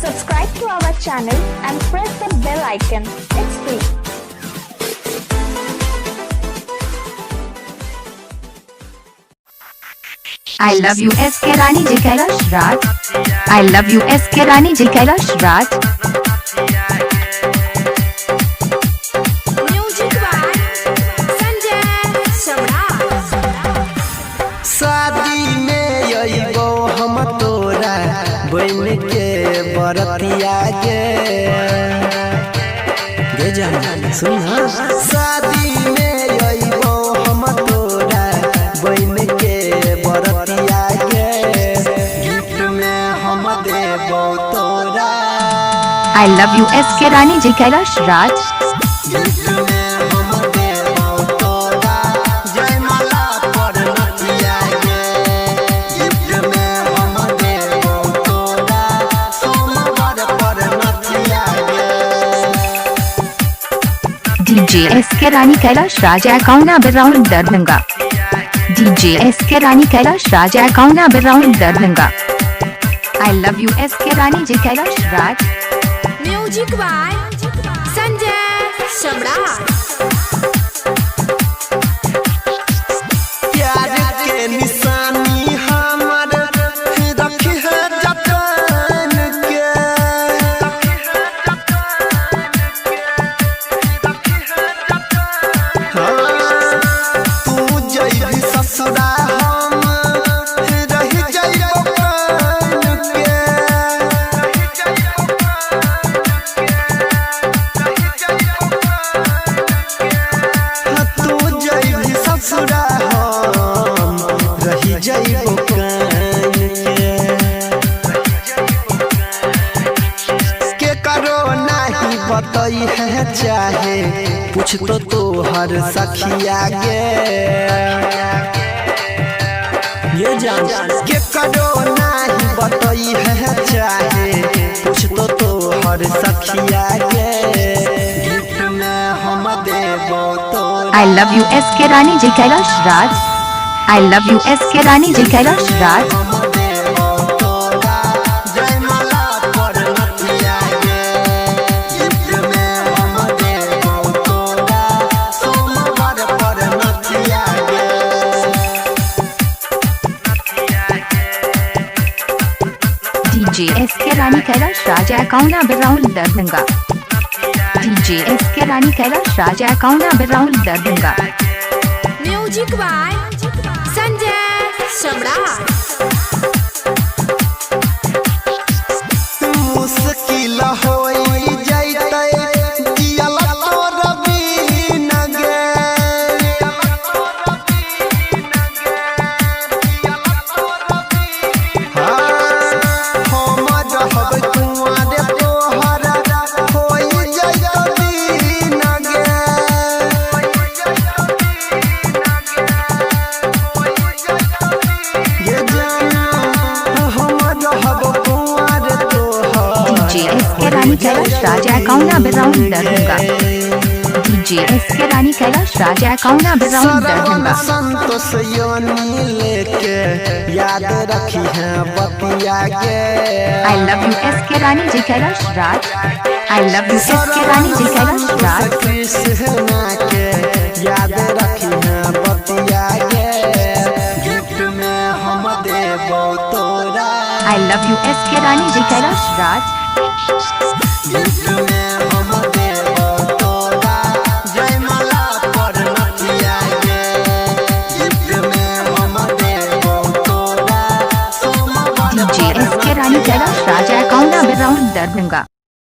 Subscribe to our channel and press the bell icon. It's free. I love you SK Rani Ji Kailash Raj. I love you SK Rani Ji Kailash Raj. Music by Sanjay Samrat. शादी में अइबो हम तोरा बन के बरतिया गे जान सुन शादी में अइबो हम तोरा बन के बरतिया गे गिफ्ट में हम देबो तोरा I love you SK Rani Ji Kailash Raj. Gift में हम देबो तोरा जयमाला पर नथिया गे गिफ्ट में हम देबो तोरा सोमवार पर नथिया गे DJ SK Rani Kailash Raj account around Darbhanga. DJ SK Rani Kailash Raj account around Darbhanga. I love you SK Rani Ji Kailash Raj. Music by Sanjay Samrat. प्यार के निशानी हमर रखी है जतन के तू जइबी ससुरा हम रही जइबो कान के तू जइबी ससुरा हम रही जइबो कान के करो नहीं बतई है चाहे पूछ तो तोहर सखिया गे ये जान के करो नहीं बतई है चाहे पूछ तो तोहर सखिया गे गिफ्ट में हम देबो तोरा I love you SK Rani Ji Kailash Raj. I love you SK Rani Ji Kailash Raj. हम देबो तोरा जयमाला पर नथिया गे गिफ्ट में हम देबो तोरा सोमवार पर नथिया गे DJ SK Rani Kailash Raj account around Darbhanga. DJ SK Rani Kailash Raj account around Darbhanga. Music by Sanjay Samrat. मुश्किल होई जइतै जियल तोर बिन गे हम रहब कुआँ रे तोहर होई जइतै दिन गे ये जाना हम रहब कुआँ रे तोहर DJ SK Rani Kailash Raj account around Darbhanga. DJ SK Rani Kailash Raj account around सरवन Darbhanga. संतोष योनी लेके याद रखी है बतिया गे I love you SK Rani Ji Kailash Raj. I love you SK Rani Ji Kailash Raj. Krishna के याद रखी है बतिया गे गिफ्ट में हम देबो तोरा I love you SK Rani Ji Kailash Raj. Gift में हम देबो तोरा जयमाला पर नथिया गे गिफ्ट में हम देबो तोरा सोमवार DJ SK Rani Kailash Raj account around Darbhanga.